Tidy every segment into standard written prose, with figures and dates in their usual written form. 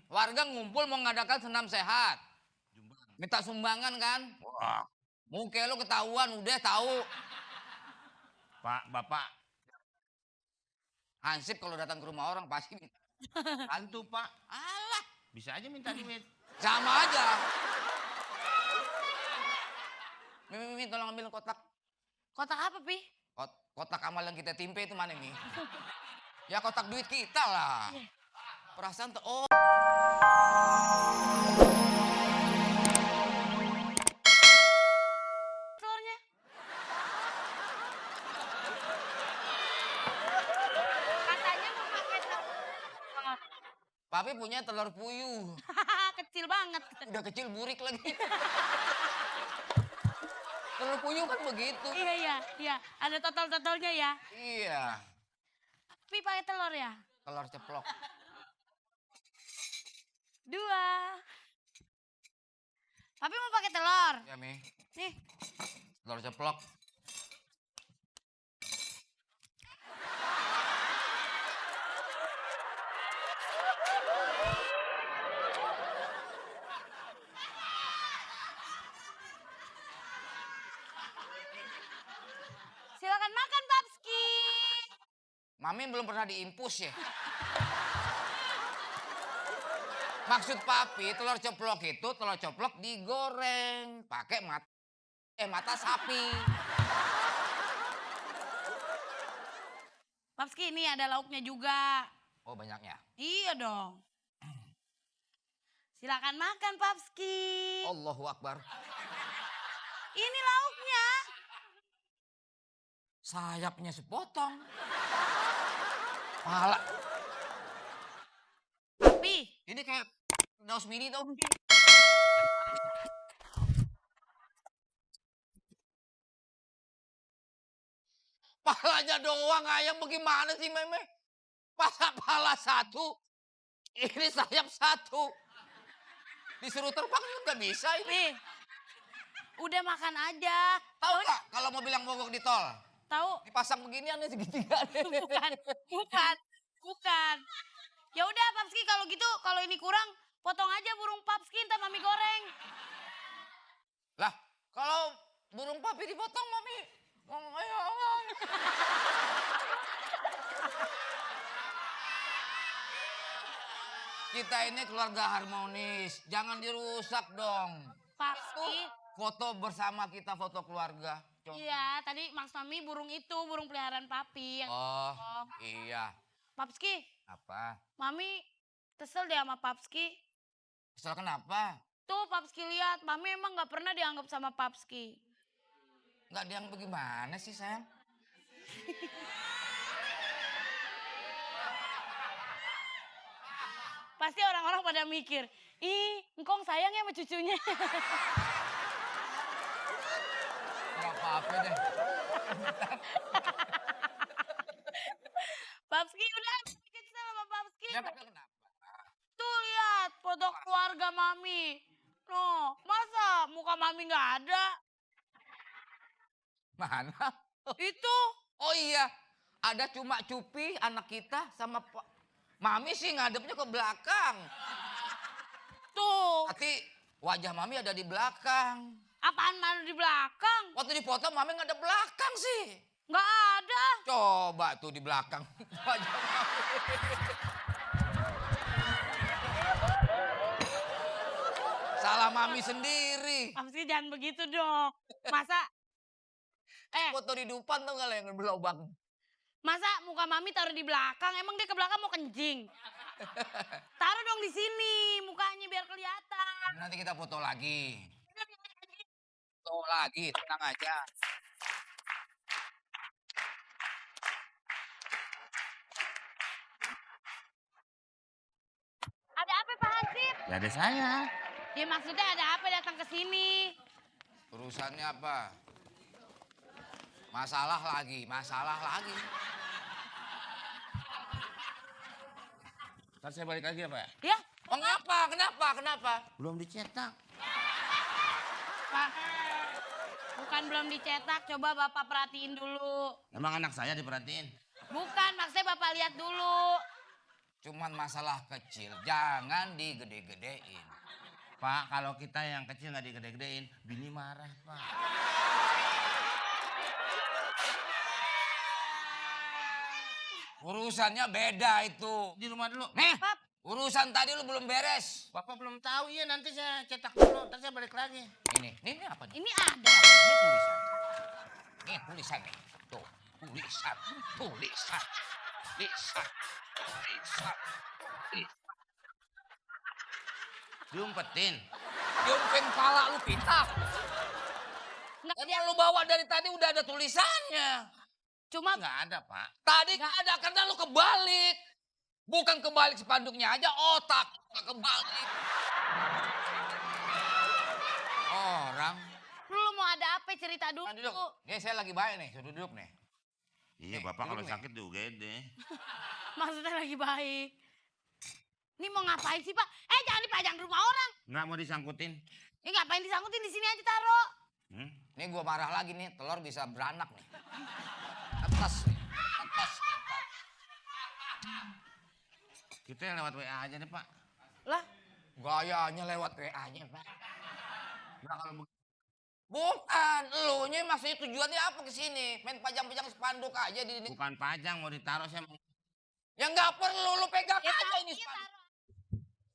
Warga ngumpul mau ngadakan senam sehat. Minta sumbangan kan? Wah, Muka lu ketahuan, udah tahu. Pak, Bapak, Hansip kalau datang ke rumah orang pasti minta. bantu Pak. Alah, Bisa aja minta duit. sama aja. Mimi, tolong ambil kotak. Kotak apa, Pi? Kotak amal yang kita timpe itu mana nih? Ya kotak duit kita lah. Perasaan tuh, oh. Telurnya. Katanya mau pakai telur. Papi punya telur puyuh. Kecil banget. Udah kecil burik lagi. Telur puyuh kan begitu. Iya. Ada total-totalnya ya. Iya. Pi pakai telur ya? Telur ceplok. 2. Papi mau pakai telur. Ya, Mi. Nih. Telur ceplok. Silakan makan, Papski. Mami belum pernah diimpus ya. Maksud papi telur ceplok itu telur ceplok digoreng pakai mata sapi. Papski, ini ada lauknya juga. Oh banyaknya. Iya dong. Silakan makan, Papski. Allahu Akbar. Ini lauknya. Sayapnya sepotong. Pala. Papi. Ini kayak daus mini tau. Palanya doang ayam bagaimana sih Meme? Masa pala satu, ini sayap satu. Disuruh terbang juga bisa ini. Nih. Udah makan aja. Tahu nggak kalau mau bilang mogok di tol? Tahu? Dipasang beginian nih segitiga. Bukan. Ya udah, Papski, kalau gitu, kalau ini kurang, potong aja burung Papski, ntar Mami goreng. Lah, kalau burung papi dipotong Mami. Kita ini keluarga harmonis, jangan dirusak dong. Papski. Foto bersama kita, foto keluarga. Coba. Iya, tadi Mas Mami burung itu, burung peliharaan Papi. Yang Oh, potong. iya. Papski, Apa? Mami kesel deh sama Papski. Kesel kenapa? Tuh Papski lihat, Mami emang gak pernah dianggap sama Papski. Nggak dianggap bagaimana sih sayang? Pasti orang-orang pada mikir, ih, engkong sayang ya sama cucunya. Nggak apa-apa deh. Papski udah, Mami kesel sama Papski. Ya, tapi kenapa? Tuh lihat foto keluarga Mami. Noh, masa muka Mami nggak ada? Mana? Itu. Oh iya, ada cuma Cupi anak kita sama Mami sih ngadepnya ke belakang. Tuh. Tapi wajah Mami ada di belakang. Apaan mana di belakang? Waktu dipoto Mami nggak ada belakang sih. Nggak ada. Coba tuh di belakang. Wajah Mami. Salah Mami sendiri. Papski jangan begitu dong. Foto di depan tuh nggak yang berlobang. Masa muka Mami taruh di belakang? Emang dia ke belakang mau kencing? Taruh dong di sini mukanya biar kelihatan. Nanti kita foto lagi. Foto lagi, tenang aja. Ada apa Pak Hansip? Ya ada saya. Ya maksudnya ada apa datang ke sini? Urusannya apa? Masalah lagi. Ntar saya balik lagi ya Pak. Ya, Oh kenapa? Belum dicetak. Pak. Bukan belum dicetak, coba Bapak perhatiin dulu. Emang anak saya diperhatiin? Bukan, maksudnya Bapak lihat dulu. Cuman masalah kecil, jangan digede-gedein. Pak, kalau kita yang kecil nggak digede-gedein, bini marah, Pak. Urusannya beda itu. Di rumah dulu. Nih, Pap. urusan tadi lu belum beres. Bapak belum tahu, iya nanti saya cetak dulu, ntar saya balik lagi. Ini apa nih? Ini ada. Ini tulisan. Ini tulisan nih. Tuh, tulisan. Diumpetin. Diumpin pala lu pitak. Nggak, Tadi yang lu bawa dari tadi udah ada tulisannya. cuma Nggak ada, Pak. Tadi nggak ada karena lu kebalik. Bukan kebalik spanduknya aja, otak kebalik. Orang. lu mau ada apa cerita dulu. Nah, duduk. Nih saya lagi baik nih, suruh duduk nih. Iya, Nih, Bapak kalau duduk nih. sakit di UGD. Maksudnya lagi baik. Ini mau ngapain sih, Pak? Jangan dipajang di rumah orang. Nggak mau disangkutin. Ini ngapain disangkutin di sini aja taruh. Hmm? Nih gua marah lagi nih, telur bisa beranak nih. Atas. Kita yang lewat WA aja deh, Pak. Lah, Gayanya lewat WA-nya, Pak. Nggak kalau Bukan, elunya maksudnya tujuannya apa ke sini? Main pajang-pajang spanduk aja di ini. bukan pajang mau ditaruh saya mau. Ya nggak perlu, lu pegang ya aja taruh, ini ya spanduk. taruh.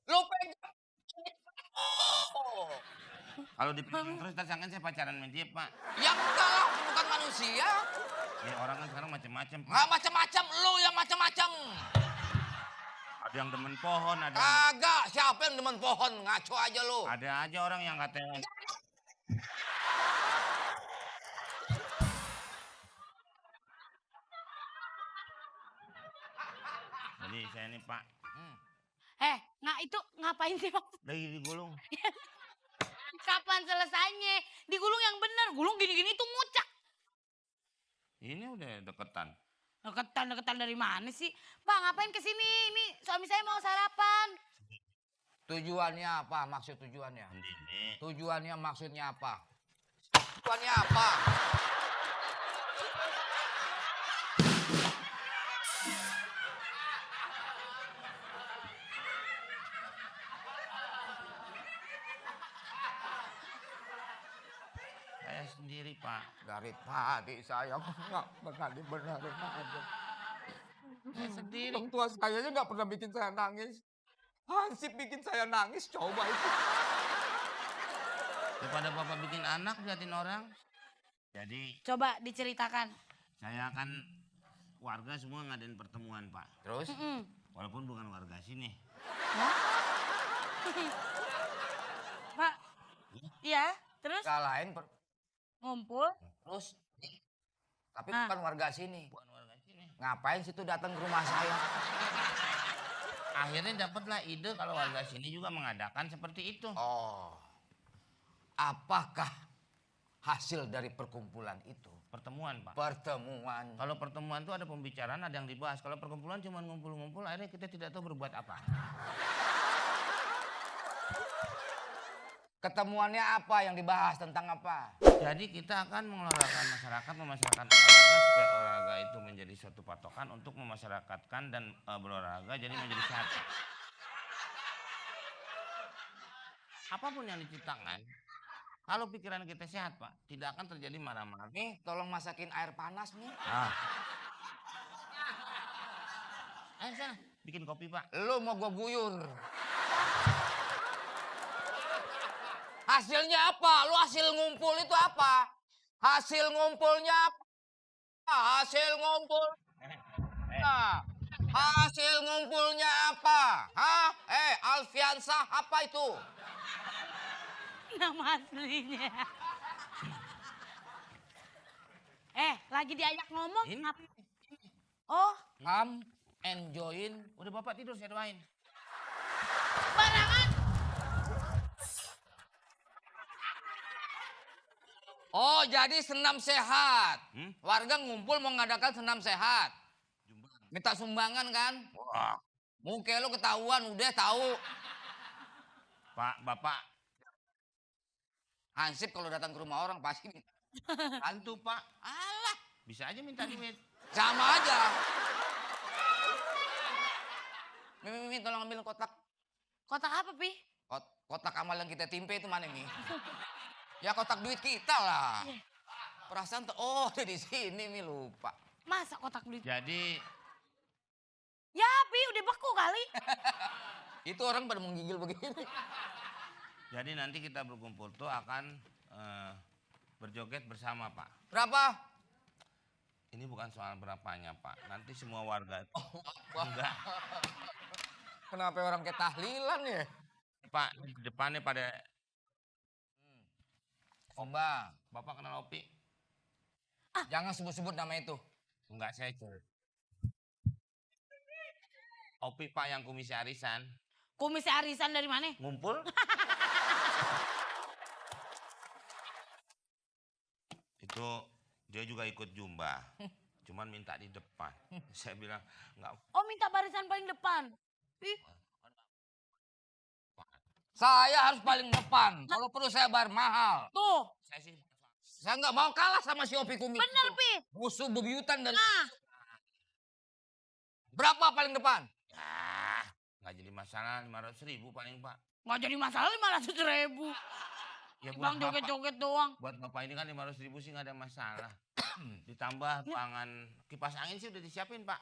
Lu pegang. Oh. Kalau dipegang terus ntar sangkan saya pacaran sama dia, Pak. Ya enggak lah, bukan manusia. Ya orang kan sekarang macam-macam, Pak. Nggak macam-macam, lu yang macam-macam. Ada yang demen pohon, ada Kagak, siapa yang demen pohon? Ngaco aja lu. ada aja orang yang katanya. Jadi saya ini, Pak, Itu ngapain sih, Pak? lagi digulung. Kapan selesainya? Digulung yang bener. Gulung gini-gini tuh ngucak. Ini udah deketan. Deketan dari mana sih? Bang, ngapain kesini? Ini suami saya mau sarapan. Tujuannya apa? Maksud tujuannya? Ini. Tujuannya maksudnya apa? Tujuannya apa? Saya sendiri, Pak. Dari tadi saya nggak pernah dibenerin aja. Saya sendiri. Orang tua saya aja nggak pernah bikin saya nangis. Hansip bikin saya nangis, coba itu. Daripada Bapak bikin anak liatin orang. Jadi Coba diceritakan. saya kan warga semua ngadain pertemuan, Pak. Terus? Walaupun bukan warga sini. Pak. Iya, terus Kalahin ngumpul. terus. Tapi Ah. bukan warga sini. Bukan warga sini. Ngapain situ datang ke rumah saya? Akhirnya dapatlah ide kalau warga sini juga mengadakan seperti itu. Oh. Apakah hasil dari perkumpulan itu? Pertemuan, Pak. Pertemuan. Kalau pertemuan itu ada pembicaraan, ada yang dibahas. Kalau perkumpulan cuma ngumpul-ngumpul, akhirnya kita tidak tahu berbuat apa. Ketemuannya apa yang dibahas tentang apa? Jadi kita akan mengelolakan masyarakat, memasyarakatkan olahraga supaya olahraga itu menjadi suatu patokan untuk memasyarakatkan dan berolahraga jadi menjadi sehat. Apapun yang diciptakan, kalau pikiran kita sehat, Pak, tidak akan terjadi marah-marah. Nih, tolong masakin air panas nih. Ayo sana, bikin kopi, Pak. Lu mau gua guyur. Hasilnya apa? Lu hasil ngumpul itu apa? Hasil ngumpulnya apa? Hasil ngumpul. Nah, hasil ngumpulnya apa? Hah? Alfiansah apa itu? Nama aslinya. Lagi diajak ngomong. Ini. Oh, Come and join. Udah Bapak tidur, saya doain. barangan. Oh, jadi senam sehat. Hmm? Warga ngumpul mau mengadakan senam sehat. Jumlah. Minta sumbangan kan? Wah. Muka lu ketahuan, udah tahu. Pak, Bapak, Hansip kalau datang ke rumah orang pasti minta. hantu, Pak. Alah, Bisa aja minta duit. sama aja. Mi, tolong ambil kotak. Kotak apa, Pi? Kotak amal yang kita timpe itu mana, Mi? Ya kotak duit kita lah. Iya. Perasaan tuh, oh ada di sini, Mi, lupa. Masa kotak duit? Jadi Ya, Pi, udah beku kali. Itu orang pada menggigil begini. nanti kita berkumpul tuh akan berjoget bersama, Pak. Berapa? Ini bukan soal berapanya, Pak. Nanti semua warga itu enggak. Kenapa orang kayak tahlilan ya? Pak, di depannya pada Omba, Bapak kenal Opi? jangan sebut-sebut nama itu. Enggak, saya curi. Opi, Pak, yang komisi arisan. Komisi arisan dari mana? Ngumpul. Itu dia juga ikut jumba. Cuman minta di depan. Saya bilang, enggak. Oh, minta barisan paling depan. Ih, Saya harus paling depan. Kalau perlu saya bayar mahal. tuh. Saya nggak mau kalah sama si Opi Kumis. Bener, Pi. Musuh bebuyutan dan... Nah, Berapa paling depan? Ah, nggak jadi masalah, 500.000 paling, Pak. nggak jadi masalah 500.000. Ya Bang joget-joget doang. buat Bapak ini kan 500.000 sih nggak ada masalah. Ditambah pangan kipas angin sih udah disiapin, Pak.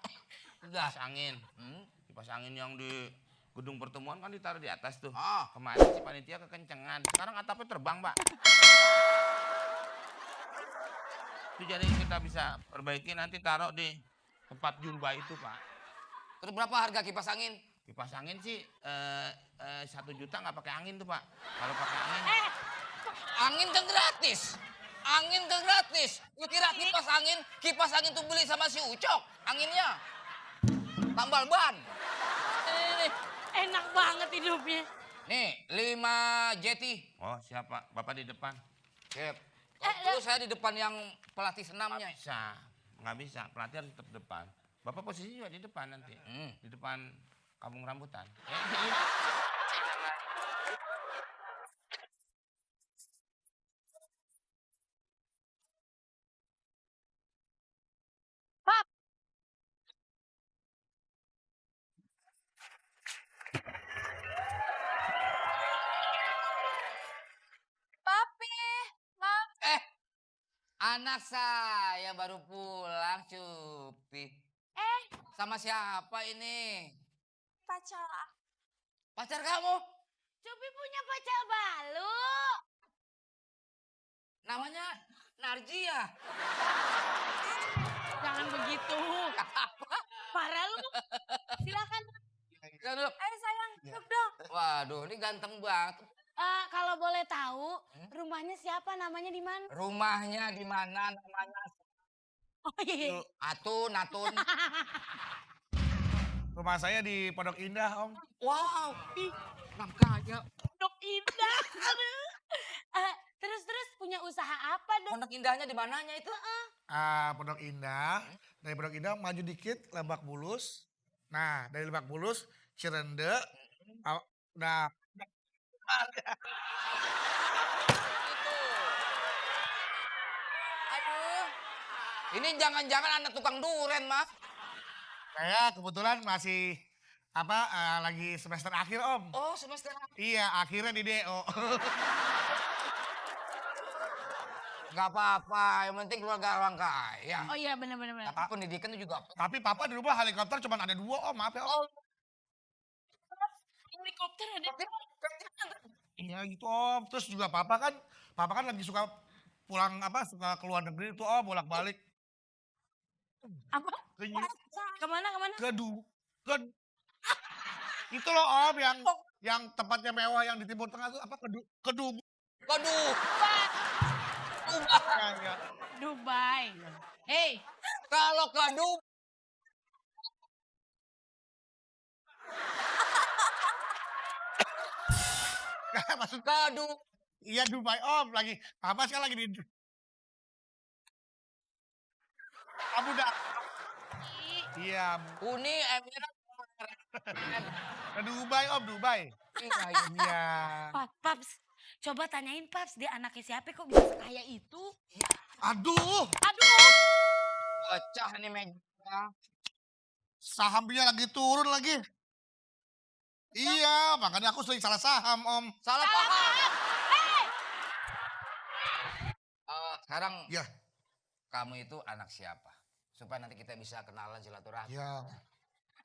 Udah. Kipas angin. Kipas angin yang di gedung pertemuan kan ditaruh di atas tuh. Ah. Kemarin si panitia kekencengan. Sekarang atapnya terbang, Pak. Itu jadi kita bisa perbaiki nanti taruh di tempat jumba itu, Pak. Terus berapa harga kipas angin? Kipas angin sih 1 juta nggak pakai angin tuh, Pak. Kalau pakai angin. Angin kan gratis. Angin kan gratis. Lu kira kipas angin tuh beli sama si Ucok anginnya. Tambal ban. Nih. Enak banget hidupnya. Nih, 5 jeti. Oh, siapa? Bapak di depan. Sip. Terus saya di depan yang pelatih senamnya. Bisa. Nggak bisa. Pelatih harus tetap depan. Bapak posisi juga di depan nanti. Di depan kampung rambutan. Pap, Papi, Mam. Anak saya baru pulang, Cupi. Sama siapa ini? Pacar. Pacar kamu? Cupi punya pacar baru. Namanya Narjia. Jangan begitu. Parah lu. Silakan. Kan dulu. Sayang, duduk dong. Waduh, ini ganteng banget. Kalau boleh tahu, rumahnya siapa? Namanya di mana? Rumahnya di mana namanya? Oh iya. Atun. Rumah saya di Pondok Indah, Om. Wow, makanya Pondok Indah. Aduh. Terus punya usaha apa dong? Pondok Indahnya di mananya itu? Pondok Indah. Dari Pondok Indah maju dikit Lebak Bulus. Nah, dari Lebak Bulus Cirende. Nah, Aduh. Ini jangan-jangan anak tukang duren, Mas. saya kebetulan masih lagi semester akhir, Om. Oh, semester. Iya, akhirnya di DO. Gak apa-apa, yang penting keluarga orang kaya. Oh iya benar-benar. Pendidikan itu juga. Tapi papa di rumah helikopter cuma ada 2, Om. Maaf ya, Om. Helikopter ada. Iya gitu, Om. Terus juga papa kan lagi suka pulang suka keluar negeri tuh, Om, bolak-balik. Apa? Ke Kemana? itu loh, Om, yang tempatnya mewah yang di Timur Tengah tuh Kedung. Waduh. Ya. Dubai. Hei, Kalau ke Dubai. Maksud Ke Dubai. iya Dubai, Om, lagi papa sekarang lagi di Abu Dhabi. Iya, Uni Emirat. ke Dubai, Om, Dubai. Iya. Paps, coba tanyain Paps, dia anaknya siapa kok bisa sekaya itu? Aduh, Aduh, Pecah nih meja. sahamnya lagi turun lagi. Iya, makanya aku sering salah saham, Om. Salah paham. Sekarang Ya, kamu itu anak siapa? Supaya nanti kita bisa kenalan silaturahmi. ya,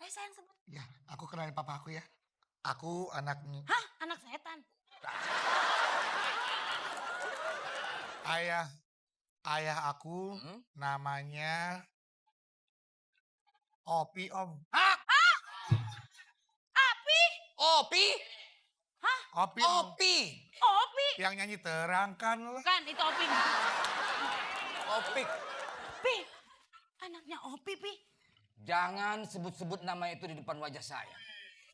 Sayang sebut. ya. Aku kenalin papa aku ya. Aku anaknya Hah? Anak setan? ayah aku namanya Opi, Om. Hah? Api? Opi? Opi, Om. Opi. Opi? Yang nyanyi terangkanlah. Kan itu Opi. Opi. Pi, anaknya Opi, Pi. Jangan sebut-sebut nama itu di depan wajah saya.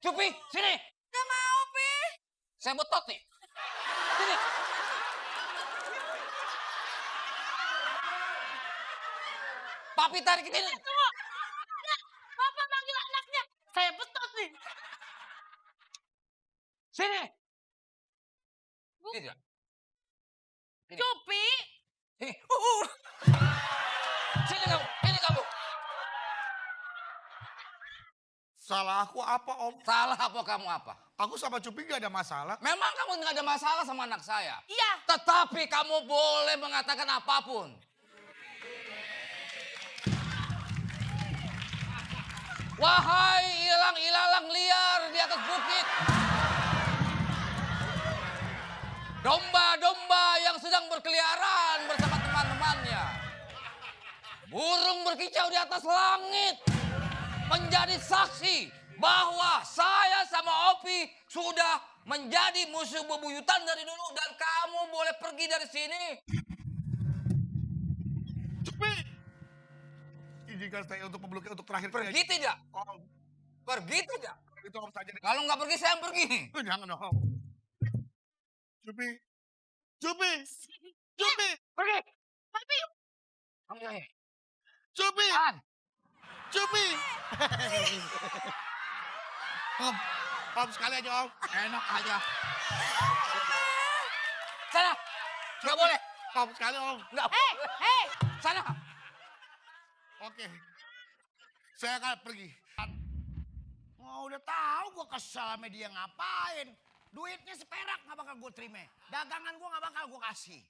Cupi, sini. Gak mau, Pi. Saya betot nih. Sini. Papi tarik ke sini. Tunggu. Nah, Papa manggil anaknya. Saya betot nih. Sini. Sini. Sini. Cupi. Sini. Sini kamu. Ini kamu. Salah aku apa, Om? Salah apa kamu apa? Aku sama Cupi gak ada masalah. Memang kamu nggak ada masalah sama anak saya. Iya. Tetapi kamu boleh mengatakan apapun. Wahai ilalang-ilalang liar di atas bukit. Domba-domba yang sedang berkeliaran bersama teman-temannya. Burung berkicau di atas langit. Menjadi saksi bahwa saya sama Opi sudah menjadi musuh bebuyutan dari dulu. Dan kamu boleh pergi dari sini. Cupi! Izinkan saya untuk memeluknya untuk terakhir kali. Pergi tidak? Om, Pergi tidak? itu Om saja. Kalau nggak pergi, saya yang pergi. Jangan dong. Cupi! Cupi! Cupi! Pergi. Papi. Kamu saya. Cupi! Tahan. Cupi! Om sekali aja, Om. Enak aja. Sana. Nggak boleh. Om sekali, Om. Nggak Hei, boleh. hei. Sana. Oke. Saya akan pergi. Oh, udah tahu gue kesel sama dia ngapain. Duitnya seperak gak bakal gue terima. Dagangan gue gak bakal gue kasih.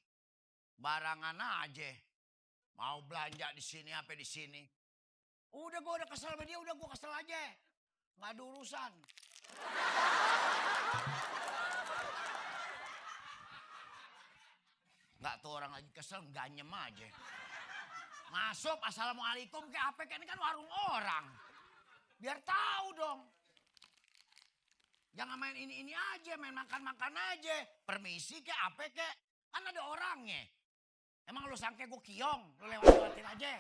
Barangan aja. Mau belanja di sini apa di sini. Udah gue udah kesel sama dia, udah gue kesel aja. Gak ada urusan. Gak tuh orang lagi kesel, ganyem aja. Masuk, assalamualaikum kayak apa, kayak ini kan warung orang. Biar tahu dong. Jangan main ini aja, main makan-makan aja. Permisi kayak apa kayak, kan ada orangnya. Emang lu sangka gue kiong, lu lewat-lewatin aja.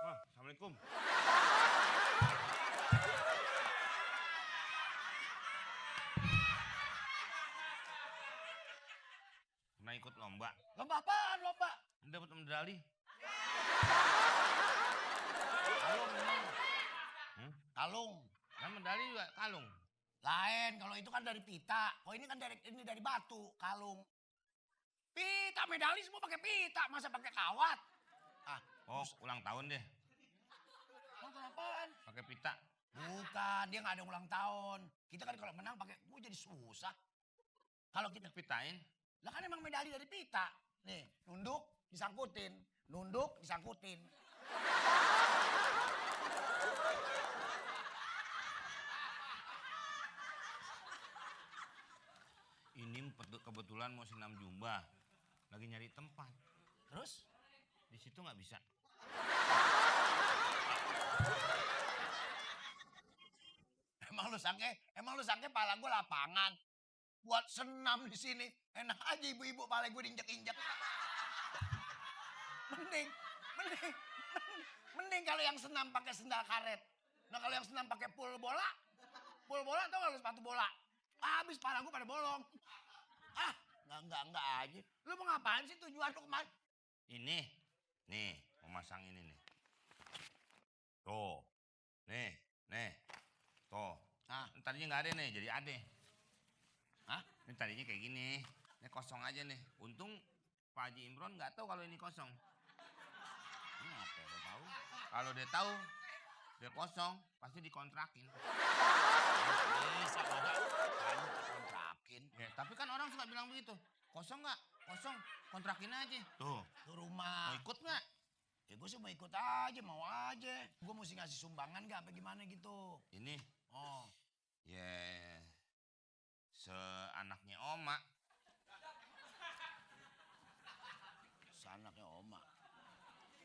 Wah, assalamualaikum. Pernah ikut lomba? Lomba apaan lomba? Dapat medali. Kalung memang. Kalung. Kan medali juga kalung. Lain, kalau itu kan dari pita. Kalau ini kan dari batu, kalung. Pita, medali semua pakai pita, masa pakai kawat? Ah, Oh, ulang tahun deh. apaan? Pakai pita. Bukan, dia nggak ada ulang tahun. Kita kan kalau menang pakai, gue jadi susah. Kalau kita, Pitain. lah kan emang medali dari pita. Nih, nunduk, disangkutin. Nunduk, disangkutin. Ini kebetulan mau senam jumba. Lagi nyari tempat. Terus? Di situ nggak bisa. Emang lu sangke pala gue lapangan. Buat senam di sini. Enak aja ibu-ibu pala gue diinjek-injek. Mending kalau yang senam pakai sendal karet. Nah kalau yang senam pakai pul bola tau gak lu sepatu bola? Habis pala gue pada bolong. Ah, enggak aja. Lu mau ngapain sih tujuan lu kemana? Ini. Nih, mau masang ini nih. Tuh. Nih. Tuh. Hah? Tadinya nggak ada nih, jadi ada. Hah? Ini tadinya kayak gini. Ini kosong aja nih. Untung Pak Haji Imron nggak tahu kalau ini kosong. Kenapa lu tahu? Kalau dia tahu, Dia kosong, pasti dikontrakin. Bisa masa kamu kontrakin. Ya, tapi kan orang suka bilang begitu. Kosong nggak? Kosong, kontrakin aja. Tuh, Tuh rumah. mau ikut nggak? Ya gue sih mau ikut aja, mau aja. Gue mesti ngasih sumbangan gak apa gimana gitu. Ini, Oh, ya, seanaknya Oma. sanaknya Oma.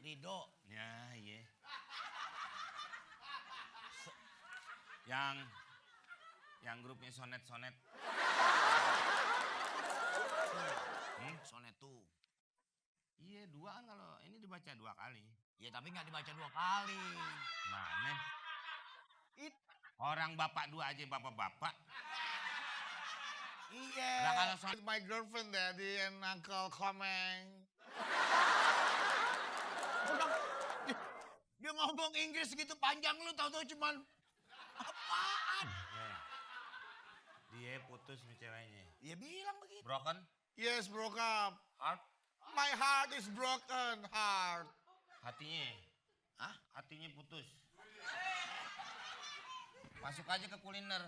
Rido. Ya, iya. Yang grupnya sonet-sonet. Sonet tuh. Iya, 2 kan kalau ini dibaca 2 kali. Ya tapi gak dibaca 2 kali. Mana? Orang bapak 2 aja bapak-bapak. Iya. Nah kalau sonet My girlfriend, daddy, and uncle Komeng. Udah, dia ngomong Inggris gitu panjang lu tau-tau cuman apaan? dia putus sama ceweknya. Ya bilang begitu. Broken Yes, broke up. heart, My heart is broken heart. hatinya. Hah? Hatinya putus. Masuk aja ke kuliner.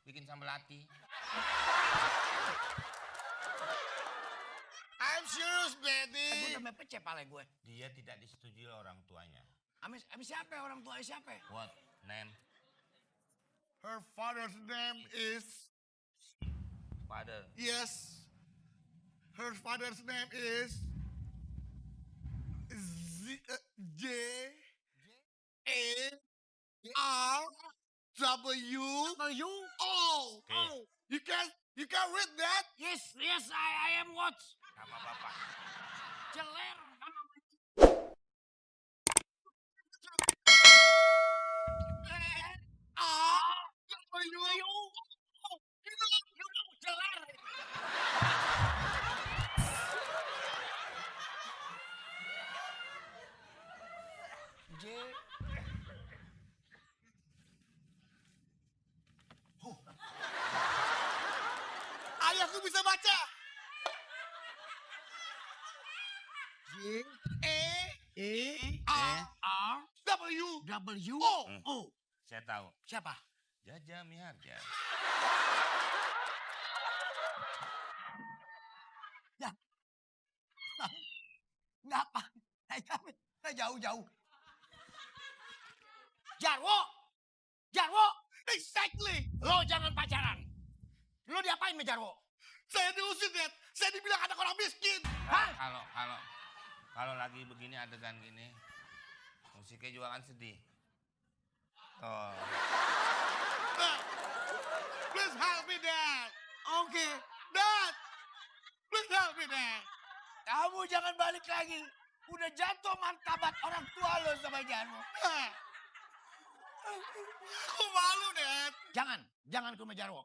Bikin sambal hati. I'm serious, Gue daddy. udah mepet pale gue. Dia tidak disetujui orang tuanya. Amis siapa orang tua siapa? What name? Her father's name is... Father. Yes. Her father's name is... J... A... R... W... You? O. Okay. You can read that? Yes, I am what? Nama bapak. Celer. J. Ayahku bisa baca. J A R R W. W O. O. Saya tahu. Siapa? Jaja Miharja. Ngapa? Jauh-jauh. Jarwo. Jarwo. Exactly. Lo jangan pacaran. Lo diapain sama Jarwo? Saya diusir, Dad. Saya dibilang anak orang miskin. Hah? Kalau lagi begini adegan gini, musiknya juga kan sedih. Oh, Dad, please help me, Dad. Oke. Dad, please help me, Dad. Kamu jangan balik lagi. Udah jatuh martabat orang tua lo sama Jarwo. Dad. Aku malu, Dad. Jangan ke rumah Jarwo.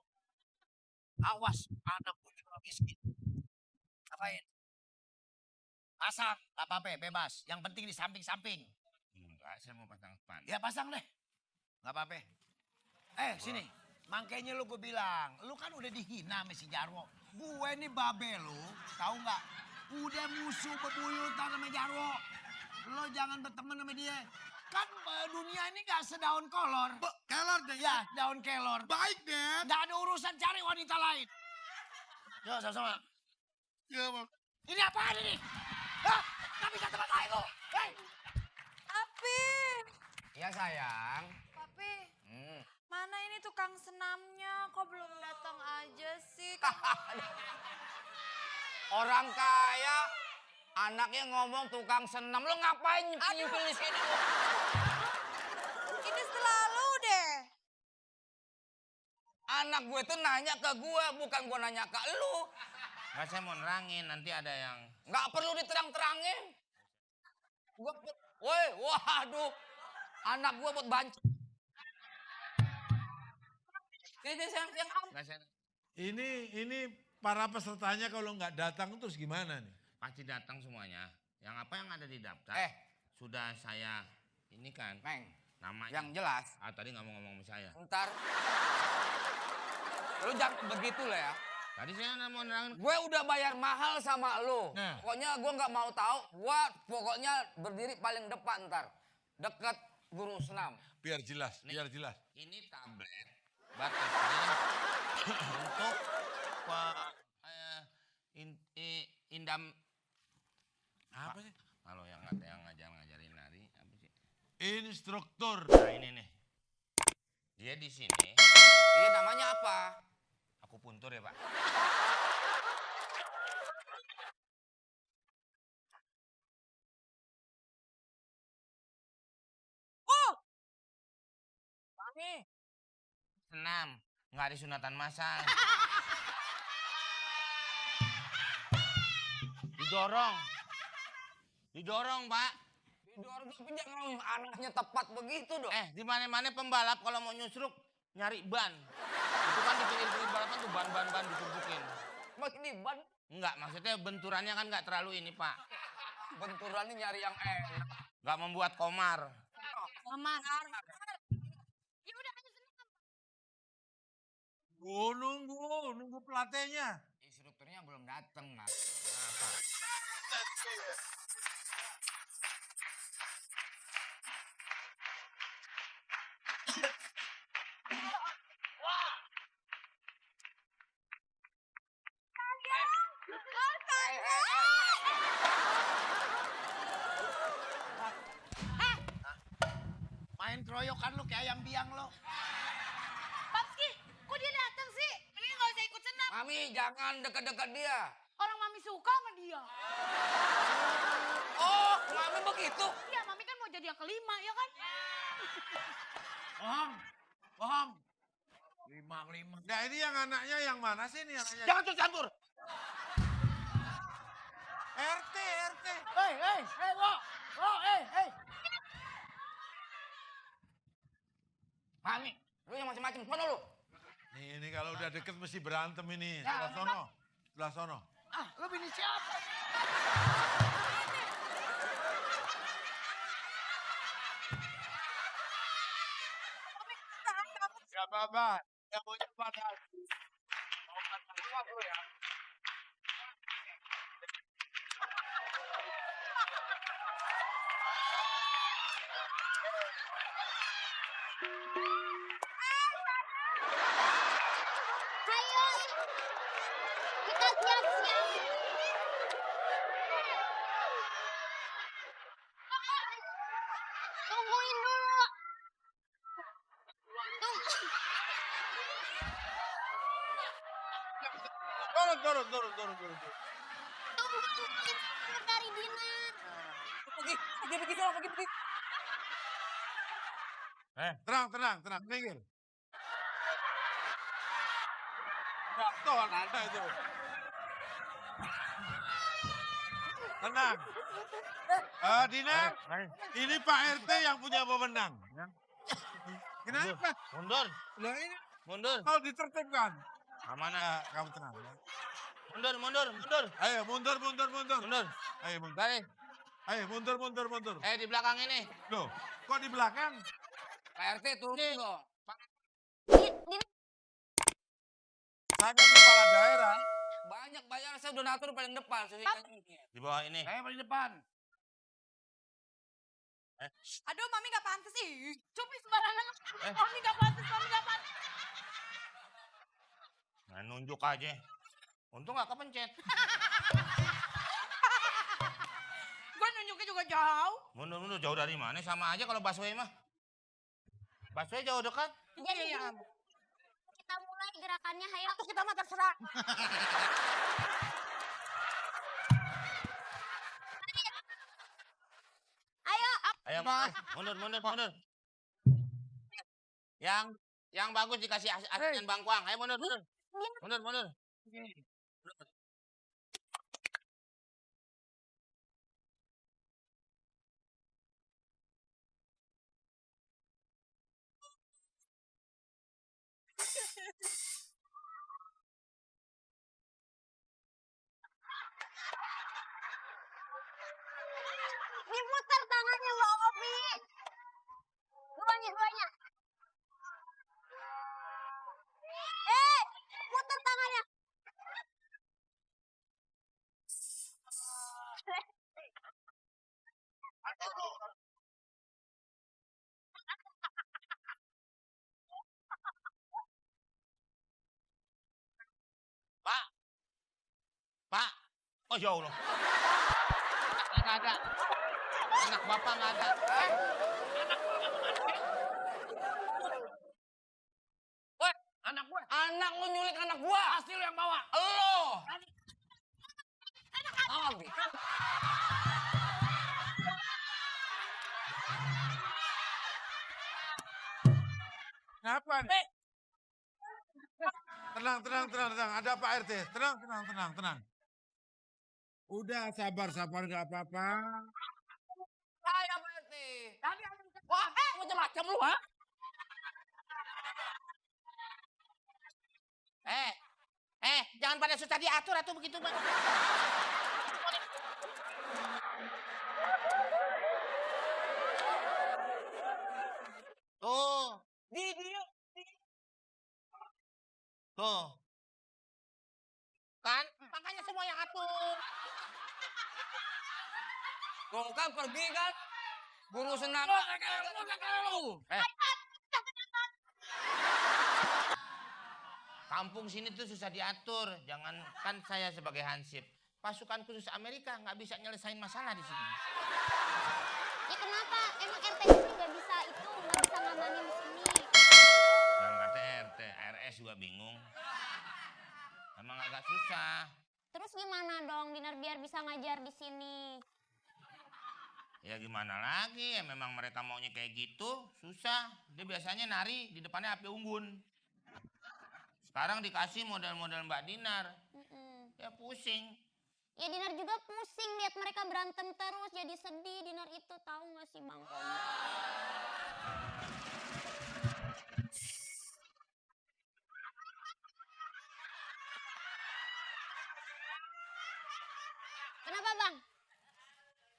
Awas, anakku juga miskin. Apain? Pasang, gak apa-apa, bebas. Yang penting di samping-samping. enggak, saya mau pasang span. Ya pasang deh. Gak apa-apa. Sini. Makanya lu gue bilang, lu kan udah dihina sama si Jarwo. Gue nih babe lu, tahu nggak? Udah musuh bebuyutan sama Jarwo. Lo jangan berteman sama dia. Kan dunia ini gak sedaun kolor. Kelor, Dad. Ya, daun kelor. Baik, Dad. Gak ada urusan cari wanita lain. Yuk, sama-sama. Ya, Bang. Ini apaan ini? Hah? Gak bisa tempat lain lo. Hei! Papi. Ya sayang. Papi, Hmm. mana ini tukang senamnya? Kok belum datang aja sih? Orang kaya, anaknya ngomong tukang senam. Lo ngapain nyumpil di sini? Ini selalu deh. Anak gue tuh nanya ke gue, bukan gue nanya ke lu. Nggak, saya mau nerangin, nanti ada yang... Nggak perlu diterang-terangin. Woi, waduh. Anak gue buat banci. Ini yang Nggak, saya Ini para pesertanya kalau nggak datang terus gimana nih? pasti datang semuanya. Yang apa yang ada di daftar, sudah saya ini kan, Meng, namanya. yang jelas. Tadi nggak mau ngomong sama saya. Ntar. Lu jangan begitu lah ya. Tadi saya mau nerangin. Gue udah bayar mahal sama lu. Nah. Pokoknya gue nggak mau tahu. Gue pokoknya berdiri paling depan ntar. Deket guru senam. Biar jelas, Nih. biar jelas. Ini tablet batasnya untuk indam Apa sih? kalau yang ngajarin nari apa sih? Instruktur. Nah ini nih. Dia di sini. Iya namanya apa? Aku puntur ya Pak. Mami. Senam, nggak ada sunatan masal. Didorong. Didorong, Pak. Didorong tapi jangan anaknya tepat begitu dong. Di mana-mana pembalap kalau mau nyusruk nyari ban. Itu kan di pinggir-pinggir balapan tuh ban ditumpukin. Mas ini ban Enggak, maksudnya benturannya kan nggak terlalu ini, Pak. benturannya nyari yang enak. Nggak membuat komar. Kamar. Ya udah ayo senam. Nunggu pelatihnya. Instrukturnya belum datang, Mas. Main keroyokan lu kayak ayam biang lo. Papski, kok dia datang sih? Mending nggak usah ikut senam. Mami jangan dekat-dekat dia. Orang mami suka sama dia. Oh, Mami begitu. Iya, mami kan mau jadi yang kelima, ya kan? Paham. Lima. Nah ini yang anaknya yang mana sih ini anaknya? Jangan tuh campur. RT. Hey. Mami, lu yang macam-macam. Mana lu? Ini kalau udah deket mesti berantem ini. Ya, Sebelah sono. Ah, lu bini siapa? Gak apa-apa. Yang mau cepat. Ayo, kita siap-siap. Tungguin dulu. Turun. Tungguin dari Dinan. Pergi. Tenang. Minggir. Jatuh ada itu. Tenang. Dina, ini Pak RT yang punya wewenang. Kenapa? Mundur. Lah ini Mundur. mau ditertibkan. Mana? Kamu tenang ya. Mundur. Ayo mundur. Mundur. Ayo mundur. Balik. Ayo mundur. Di belakang ini. Loh, kok di belakang? Pak RT turun dong. Saya kan kepala daerah. Banyak bayar saya donatur paling depan. Di bawah ini. Saya paling depan. Aduh, mami gak pantas. Ih, cupi sembarangan. Mami gak pantas. Nah, nunjuk aja. Untung gak kepencet. Gue nunjuknya juga jauh. Mundur. Jauh dari mana? Sama aja kalau busway mah. Busway jauh dekat. Jadi Iya. kita mulai gerakannya, ayo. Kita mah terserah. Ayo. Ayo, mundur. Yang bagus dikasih asinan bangkuang. Ayo mundur. Mundur. Diputar tangannya Mbak Opi. Duanya. Putar tangannya. Pak, oh ya Allah. Nggak ada. Anak bapak nggak ada. Weh, Anak gue. anak lu nyulik anak gua. Hasil yang bawa. Elo. Abi. Kenapa nih? Tenang, tenang, tenang, tenang. Ada Pak RT. Tenang, tenang, tenang, tenang. Udah sabar, sabar nggak apa-apa. Saya Pak RT. Wah, macam-macam lu, ha? Jangan pada susah diatur atau begitu, Bang. Tuh. Dia. Tuh. Kan? Makanya semua yang atur. Tuh kan pergi kan? Guru senam. Kampung sini tuh susah diatur. Jangankan saya sebagai hansip. Pasukan khusus Amerika nggak bisa nyelesain masalah di sini. Ya kenapa? Emang RT sini nggak bisa ngamanin sini. Dan kata RT, RS juga bingung. Emang agak susah. Terus gimana dong Dinar biar bisa ngajar di sini? Ya gimana lagi, ya memang mereka maunya kayak gitu, susah. Dia biasanya nari di depannya api unggun. Sekarang dikasih model-model Mbak Dinar, ya pusing. Ya Dinar juga pusing lihat mereka berantem terus jadi sedih. Dinar itu tahu nggak sih Bang Komar? Kenapa Bang?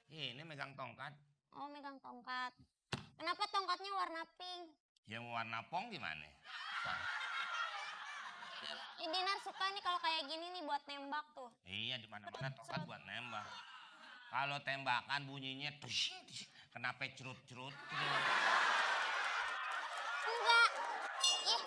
Ini megang tongkat, Oh megang tongkat. Kenapa tongkatnya warna pink? ya mau warna pong gimana? Ya, Dinar suka nih kalau kayak gini nih buat nembak tuh. Iya di mana-mana tongkat buat nembak. Kalau tembakan bunyinya tush, kenapa cerut-cerut? Enggak. Ih.